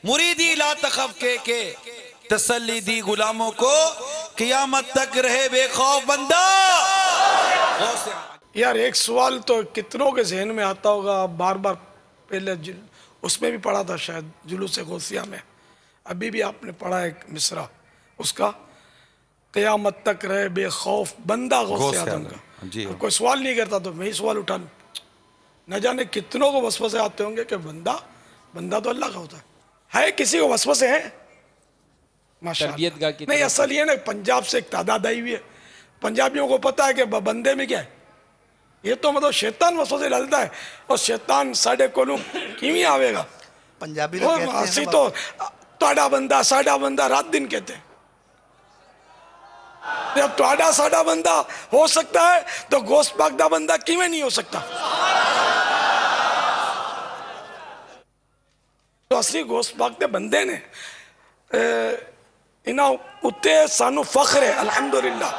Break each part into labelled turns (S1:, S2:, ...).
S1: मुरीदी ला तखफ के तसल्ली दी गुलामों को, कियामत तक रहे बेखौफ बंदा।
S2: यार एक सवाल तो कितनों के जहन में आता होगा, बार बार पहले उसमें भी पढ़ा था शायद जुलूस गौसिया में, अभी भी आपने पढ़ा है मिसरा उसका, क़यामत तक रहे बेखौफ बंदा गौसे आदम का। अब कोई सवाल नहीं करता तो मैं ही सवाल उठा लूँ। न जाने कितनों को वसवसे आते होंगे कि बंदा तो अल्लाह का होता है किसी को वसवसे है माशाअल्लाह। नहीं असल ये ना, पंजाब से एक तादाद आई हुई है, पंजाबियों को पता है कि बंदे में क्या है, ये तो मतलब शैतान वसवसे डालता है, और शैतान साढ़े कोलू किवें आवेगा।
S3: पंजाबी
S2: हसी तो ताड़ा बंदा साड़ा बंदा रात दिन कहते हैं। जब ताड़ा साड़ा बंदा हो सकता है तो गोश्त पाक दा बंदा किवें नहीं हो सकता। तो असली गोश्त पाक दे बंदे ने इना उत्ते सानू फख्र है अल्हम्दुलिल्लाह।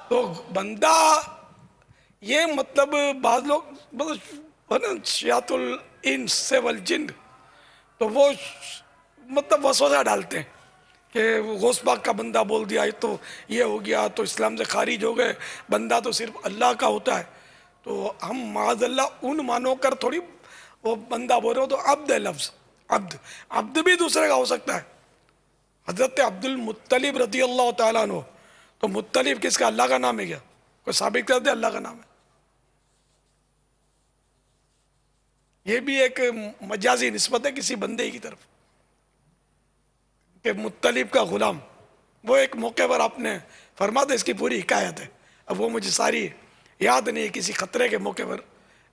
S2: तो बंदा ये मतलब बाद लोग मतलब शियातुल इंस से वल जिन्न, तो वो मतलब वसवसा डालते हैं कि गौस पाक का बंदा बोल दिया तो ये हो गया, तो इस्लाम से खारिज हो गए, बंदा तो सिर्फ अल्लाह का होता है। तो हम माज़अल्लाह उन मानो कर थोड़ी वो बंदा बोल रहे हो, तो अब्द है लफ्ज़, अब्द भी दूसरे का हो सकता है। हज़रत अब्दुल मुत्तलिब रज़ी अल्लाह तआला अन्हु, तो मुत्तलिब किसका, अल्लाह का नाम है क्या? कोई साबित कर दे अल्लाह का नाम है। ये भी एक मजाजी निस्बत है किसी बंदे की तरफ कि मुत्तलिब का गुलाम। वो एक मौके पर आपने फरमा दे, इसकी पूरी हिकायत है, अब वो मुझे सारी याद नहीं है, किसी खतरे के मौके पर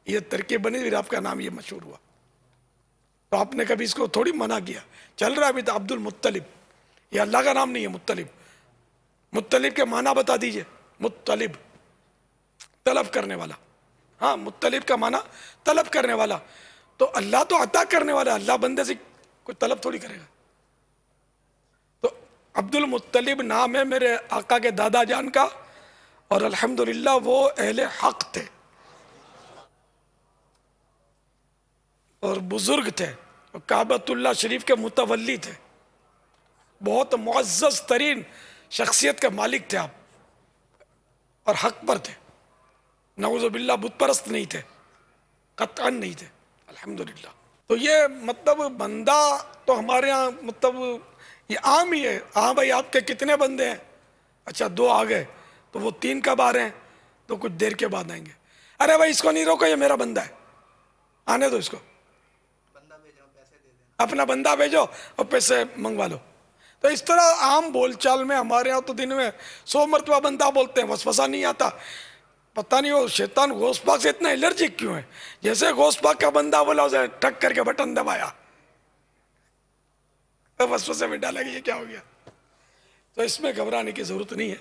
S2: ये तरकीब बनी, फिर आपका नाम ये मशहूर हुआ। तो आपने कभी इसको थोड़ी मना किया, चल रहा है अभी तो अब्दुल मुत्तलिब, ये अल्लाह का नाम नहीं है मुत्तलिब। मुत्तलिब के माना बता दीजिए। मुत्तलिब तलब करने वाला, हाँ मुत्तलिब का माना तलब करने वाला। तो अल्लाह तो अता करने वाला, अल्लाह बंदे से कोई तलब थोड़ी करेगा। तो अब्दुल मुत्तलिब नाम है मेरे आका के दादा जान का, और अल्हम्दुलिल्लाह वो अहले हक थे और बुजुर्ग थे, और काबतुल्लाह शरीफ के मुतवल्ली थे, बहुत मुअज़्ज़ज़ तरीन शख्सियत के मालिक थे आप, और हक पर थे, नऊज़ुबिल्लाह बुत परस्त नहीं थे, कतअन नहीं थे अल्हम्दुलिल्लाह। तो ये मतलब बंदा तो हमारे यहाँ मतलब ये आम ही है। हाँ भाई आपके कितने बंदे हैं, अच्छा 2 आ गए, तो वो 3 कब आ रहे हैं, तो कुछ देर के बाद आएंगे। अरे भाई इसको नहीं रोको, ये मेरा बंदा है, आने दो इसको, अपना बंदा भेजो और पैसे मंगवा लो। तो इस तरह आम बोलचाल में हमारे यहाँ तो दिन में 100 मरतबा बंदा बोलते हैं, वसवसा नहीं आता। पता नहीं वो शैतान गौस पाक से इतना एलर्जिक क्यों है, जैसे गौस पाक का बंदा बोला उसे ठक करके बटन दबाया तो वसवसे में डाला कि ये क्या हो गया। तो इसमें घबराने की जरूरत नहीं है।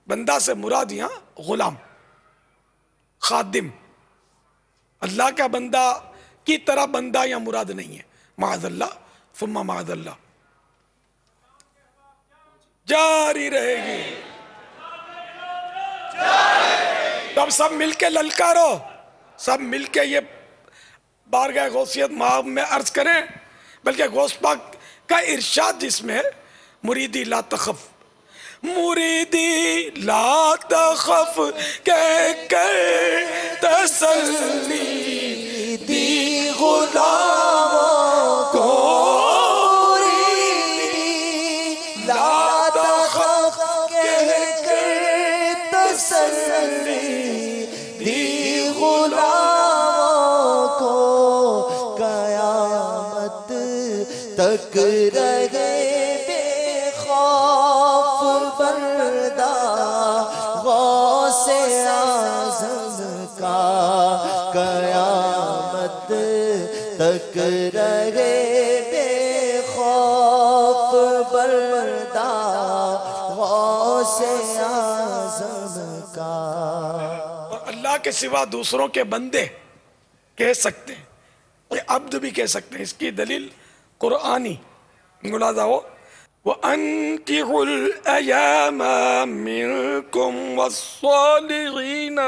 S2: बंदा से मुराद यहाँ गुलाम, खादिम, अल्लाह का बंदा की तरह बंदा या मुराद नहीं है। माअज़ल्लाह सुम्मा माअज़ल्लाह जारी रहेगी। तो अब सब मिलके ललकारो, सब मिलके ये बारगाह गौसियत माब में अर्ज करें, बल्कि गौस पाक का इरशाद जिसमें है मुरीदी ला तखफ, मुरीदी ला तखफ कह कर तसल्ली दी गुलामों को, ला तखफ कह कर तसल्ली दी गुलामों को, क़यामत तक रहे बेखौफ बंदा गौसे आज़म का, क़यामत तक रहे बेखौफ बंदा गौसे आज़म का। और अल्लाह के सिवा दूसरों के बंदे कह सकते हैं, ये अब्द भी कह सकते हैं। इसकी दलील कुरानी मुलाज़ा हो, वअन्किहुल अयामा मिनकुम वस्सालिहीन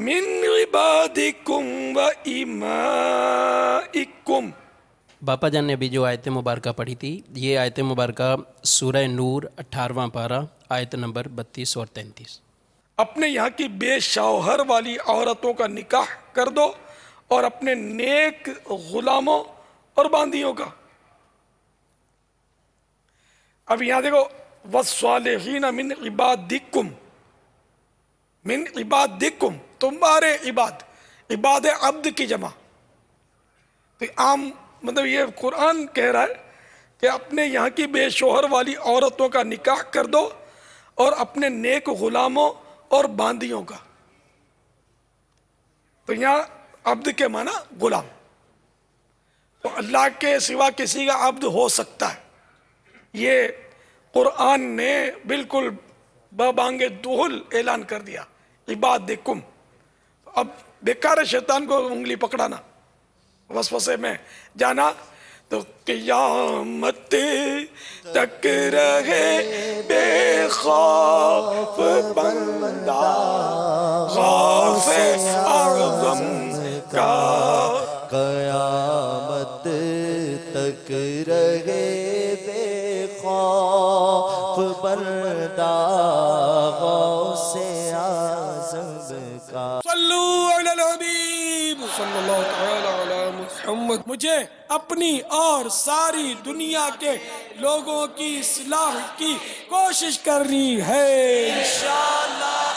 S2: मिन इबादिकुम व इमाइकुम
S3: बापा जान ने अभी जो आयत मुबारक पढ़ी थी, ये आयत मुबारक सूरह नूर 18वां पारा आयत नंबर 32 और 33।
S2: अपने यहाँ की बेशौहर वाली औरतों का निकाह कर दो और अपने नेक गुलामों और बांदियों का। अब यहाँ देखो, वस्सालिहीन मिन इबादिकुम, मिन इबादिकुम, तुम्हारे इबाद, इबाद अब्द की जमा। तो आम मतलब ये कुरान कह रहा है कि अपने यहाँ की बेशोहर वाली औरतों का निकाह कर दो और अपने नेक गुलामों और बांदियों का। तो यहाँ अब्द के माना गुलाम, तो अल्लाह के सिवा किसी का अब्द हो सकता है, ये कुरान ने बिल्कुल बबांगे दुहुल ऐलान कर दिया, इबादिकुम। अब बेकार है शैतान को उंगली पकड़ाना, वसवसे में जाना। तो क़यामत तक रहे बेखौफ बंदा गौसे आज़म का,
S4: क़यामत तक रहे बेखौफ बंदा गौसे आज़म का।
S2: सल्लू अलल हबीब सल्लल्लाहु तआला अला मुहम्मद। मुझे अपनी और सारी दुनिया के लोगों की इस्लाह की कोशिश करनी है इंशाअल्लाह।